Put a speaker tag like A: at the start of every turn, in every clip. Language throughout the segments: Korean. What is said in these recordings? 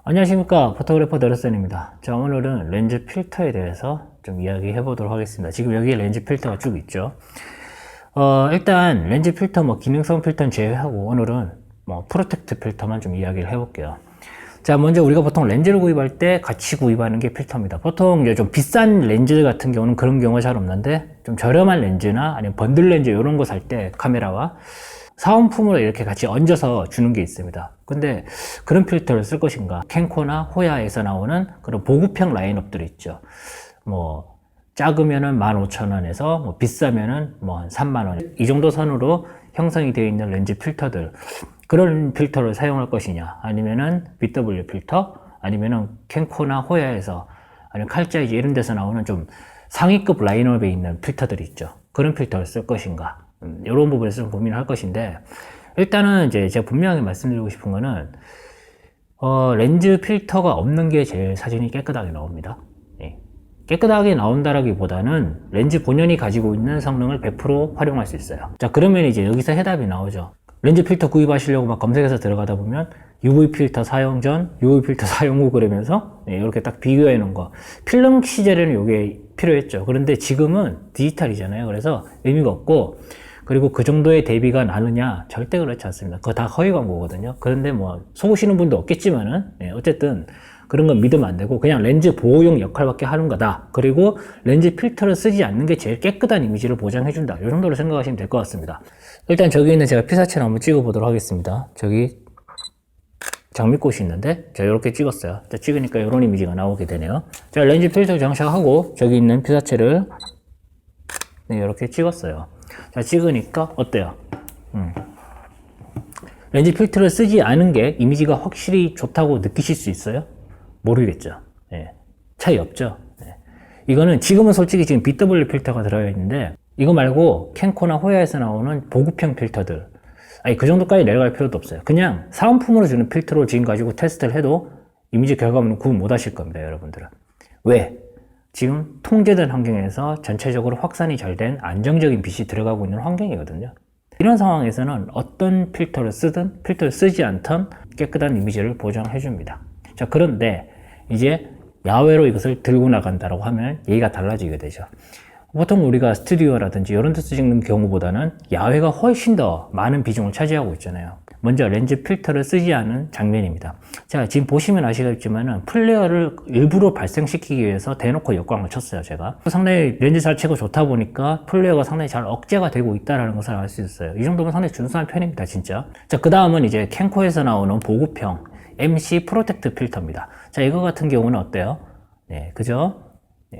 A: 안녕하십니까, 포토그래퍼 더러센입니다. 자, 오늘은 렌즈 필터에 대해서 좀 이야기해 보도록 하겠습니다. 지금 여기에 렌즈 필터가 쭉 있죠. 일단 렌즈 필터 기능성 필터는 제외하고 오늘은 프로텍트 필터만 좀 이야기를 해볼게요. 자, 먼저 우리가 보통 렌즈를 구입할 때 같이 구입하는 게 필터입니다. 보통 이제 좀 비싼 렌즈 같은 경우는 그런 경우가 잘 없는데, 좀 저렴한 렌즈나 아니면 번들 렌즈 이런 거 살 때 카메라와 사은품으로 이렇게 같이 얹어서 주는 게 있습니다. 근데 그런 필터를 쓸 것인가? 캔코나 호야에서 나오는 그런 보급형 라인업들이 있죠. 작으면은 15,000원에서 비싸면은 한 3만원. 이 정도 선으로 형성이 되어 있는 렌즈 필터들. 그런 필터를 사용할 것이냐? 아니면은 BW 필터? 아니면은 캔코나 호야에서, 아니면 칼자이즈 이런 데서 나오는 좀 상위급 라인업에 있는 필터들이 있죠. 그런 필터를 쓸 것인가? 이런 부분에서 좀 고민을 할 것인데, 일단은 이제 제가 분명하게 말씀드리고 싶은 거는, 렌즈 필터가 없는 게 제일 사진이 깨끗하게 나옵니다. 예. 깨끗하게 나온다라기보다는 렌즈 본연이 가지고 있는 성능을 100% 활용할 수 있어요. 자, 그러면 이제 여기서 해답이 나오죠. 렌즈 필터 구입하시려고 막 검색해서 들어가다 보면 UV 필터 사용 전, UV 필터 사용 후 그러면서 이렇게 딱 비교해 놓은 거. 필름 시절에는 이게 필요했죠. 그런데 지금은 디지털이잖아요. 그래서 의미가 없고, 그리고 그 정도의 대비가 나느냐? 절대 그렇지 않습니다. 그거 다 허위 광고거든요. 그런데 속으시는 분도 없겠지만은, 어쨌든 그런 건 믿으면 안 되고, 그냥 렌즈 보호용 역할밖에 하는 거다. 그리고 렌즈 필터를 쓰지 않는 게 제일 깨끗한 이미지를 보장해준다. 이 정도로 생각하시면 될 것 같습니다. 일단 저기 있는 제가 피사체를 한번 찍어보도록 하겠습니다. 저기 장미꽃이 있는데, 제가 이렇게 찍었어요. 자, 찍으니까 이런 이미지가 나오게 되네요. 자, 렌즈 필터 장착하고, 저기 있는 피사체를 이렇게 찍었어요. 자, 찍으니까 어때요? 렌즈 필터를 쓰지 않은 게 이미지가 확실히 좋다고 느끼실 수 있어요? 모르겠죠. 예. 차이 없죠. 예. 이거는 지금은 솔직히 지금 BW 필터가 들어가 있는데, 이거 말고 캔코나 호야에서 나오는 보급형 필터들, 그 정도까지 내려갈 필요도 없어요. 그냥 사은품으로 주는 필터로 지금 가지고 테스트를 해도 이미지 결과물은 구분 못 하실 겁니다, 여러분들은. 왜? 지금 통제된 환경에서 전체적으로 확산이 잘 된 안정적인 빛이 들어가고 있는 환경이거든요. 이런 상황에서는 어떤 필터를 쓰든 필터를 쓰지 않던 깨끗한 이미지를 보장해 줍니다. 자, 그런데 이제 야외로 이것을 들고 나간다고 하면 얘기가 달라지게 되죠. 보통 우리가 스튜디오라든지 이런 데서 찍는 경우보다는 야외가 훨씬 더 많은 비중을 차지하고 있잖아요. 먼저 렌즈 필터를 쓰지 않은 장면입니다. 자, 지금 보시면 아시겠지만은 플레어를 일부러 발생시키기 위해서 대놓고 역광을 쳤어요, 제가. 상당히 렌즈 자체가 좋다 보니까 플레어가 상당히 잘 억제가 되고 있다는 것을 알 수 있어요. 이 정도면 상당히 준수한 편입니다, 진짜. 자, 그 다음은 이제 캔코에서 나오는 보급형 MC 프로텍트 필터입니다. 자, 이거 같은 경우는 어때요? 네, 그죠?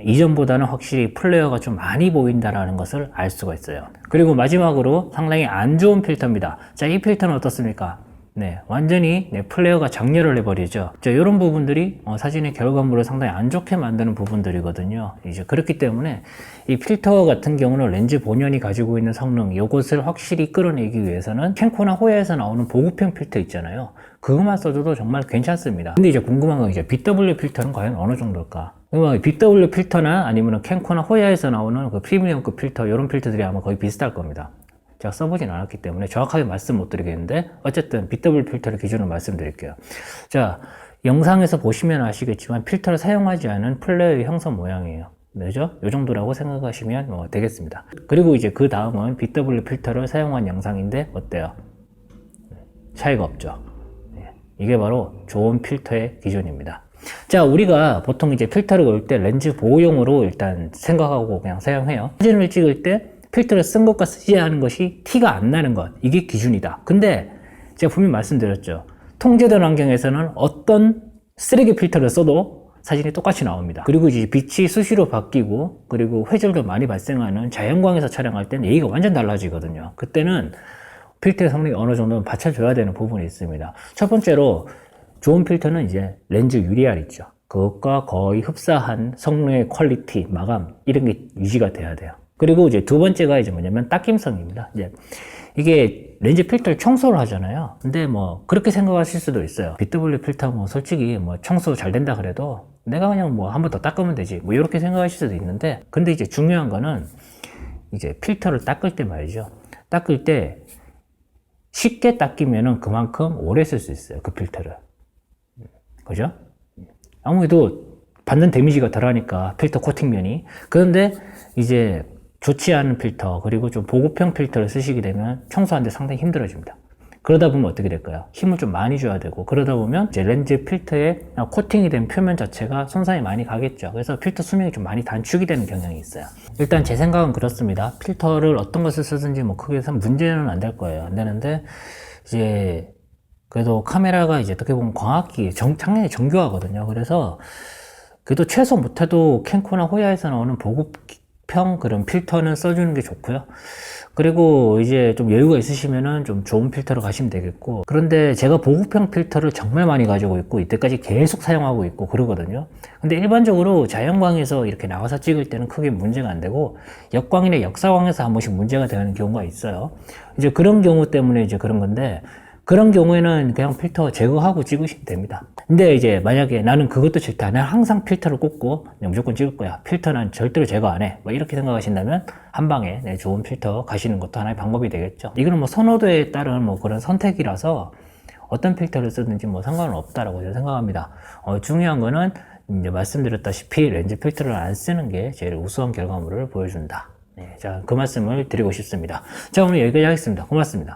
A: 이전보다는 확실히 플레어가 좀 많이 보인다는 것을 알 수가 있어요. 그리고 마지막으로 상당히 안 좋은 필터입니다. 자, 이 필터는 어떻습니까? 네, 완전히 플레어가 장렬을 해버리죠. 자, 이런 부분들이 사진의 결과물을 상당히 안 좋게 만드는 부분들이거든요. 이제 그렇기 때문에 이 필터 같은 경우는 렌즈 본연이 가지고 있는 성능, 이것을 확실히 끌어내기 위해서는 캔코나 호야에서 나오는 보급형 필터 있잖아요. 그것만 써줘도 정말 괜찮습니다. 근데 이제 궁금한 건 이제 BW 필터는 과연 어느 정도일까? BW 필터나 아니면 캔코나 호야에서 나오는 그 프리미엄급 필터, 이런 필터들이 아마 거의 비슷할 겁니다. 제가 써보진 않았기 때문에 정확하게 말씀 못 드리겠는데, 어쨌든 BW 필터를 기준으로 말씀드릴게요. 자, 영상에서 보시면 아시겠지만 필터를 사용하지 않은 플레이어의 형성 모양이에요. 그죠? 이 정도라고 생각하시면 되겠습니다. 그리고 이제 그 다음은 BW 필터를 사용한 영상인데 어때요? 차이가 없죠. 이게 바로 좋은 필터의 기준입니다. 자, 우리가 보통 이제 필터를 넣을 때 렌즈 보호용으로 일단 생각하고 그냥 사용해요. 사진을 찍을 때 필터를 쓴 것과 쓰지 않은 것이 티가 안 나는 것, 이게 기준이다. 근데 제가 분명히 말씀드렸죠. 통제된 환경에서는 어떤 쓰레기 필터를 써도 사진이 똑같이 나옵니다. 그리고 이제 빛이 수시로 바뀌고, 그리고 회절도 많이 발생하는 자연광에서 촬영할 때는 얘기가 완전 달라지거든요. 그때는 필터의 성능이 어느 정도는 받쳐줘야 되는 부분이 있습니다. 첫 번째로 좋은 필터는 이제 렌즈 UDR 있죠. 그것과 거의 흡사한 성능의 퀄리티, 마감, 이런 게 유지가 돼야 돼요. 그리고 이제 두 번째가 이제 뭐냐면 닦임성입니다. 이제 이게 렌즈 필터를 청소를 하잖아요. 근데 그렇게 생각하실 수도 있어요. BW 필터 솔직히 청소 잘 된다 그래도 내가 그냥 한 번 더 닦으면 되지. 이렇게 생각하실 수도 있는데, 근데 이제 중요한 거는 이제 필터를 닦을 때 말이죠. 닦을 때 쉽게 닦이면은 그만큼 오래 쓸 수 있어요, 그 필터를. 그죠? 아무래도 받는 데미지가 덜하니까 필터 코팅면이. 그런데 이제 좋지 않은 필터 그리고 좀 보급형 필터를 쓰시게 되면 청소하는데 상당히 힘들어집니다. 그러다 보면 어떻게 될까요? 힘을 좀 많이 줘야 되고, 그러다 보면 이제 렌즈 필터에 코팅이 된 표면 자체가 손상이 많이 가겠죠. 그래서 필터 수명이 좀 많이 단축이 되는 경향이 있어요. 일단 제 생각은 그렇습니다. 필터를 어떤 것을 쓰든지 뭐 크게 문제는 안 될 거예요. 안 되는데 이제 그래도 카메라가 이제 어떻게 보면 광학기 당연히 정교하거든요. 그래서 그래도 최소 못해도 캔코나 호야에서 나오는 보급형 그런 필터는 써주는 게 좋고요. 그리고 이제 좀 여유가 있으시면은 좀 좋은 필터로 가시면 되겠고, 그런데 제가 보급형 필터를 정말 많이 가지고 있고 이때까지 계속 사용하고 있고 그러거든요. 근데 일반적으로 자연광에서 이렇게 나가서 찍을 때는 크게 문제가 안 되고 역광이나 역사광에서 한 번씩 문제가 되는 경우가 있어요. 이제 그런 경우 때문에 이제 그런 건데, 그런 경우에는 그냥 필터 제거하고 찍으시면 됩니다. 근데 이제 만약에 나는 그것도 싫다, 나는 항상 필터를 꽂고 무조건 찍을 거야, 필터는 절대로 제거 안 해, 뭐 이렇게 생각하신다면 한 방에 좋은 필터 가시는 것도 하나의 방법이 되겠죠. 이거는 뭐 선호도에 따른 뭐 그런 선택이라서 어떤 필터를 쓰든지 뭐 상관은 없다라고 저는 생각합니다. 중요한 거는 이제 말씀드렸다시피 렌즈 필터를 안 쓰는 게 제일 우수한 결과물을 보여준다. 자, 그 말씀을 드리고 싶습니다. 자, 오늘 여기까지 하겠습니다. 고맙습니다.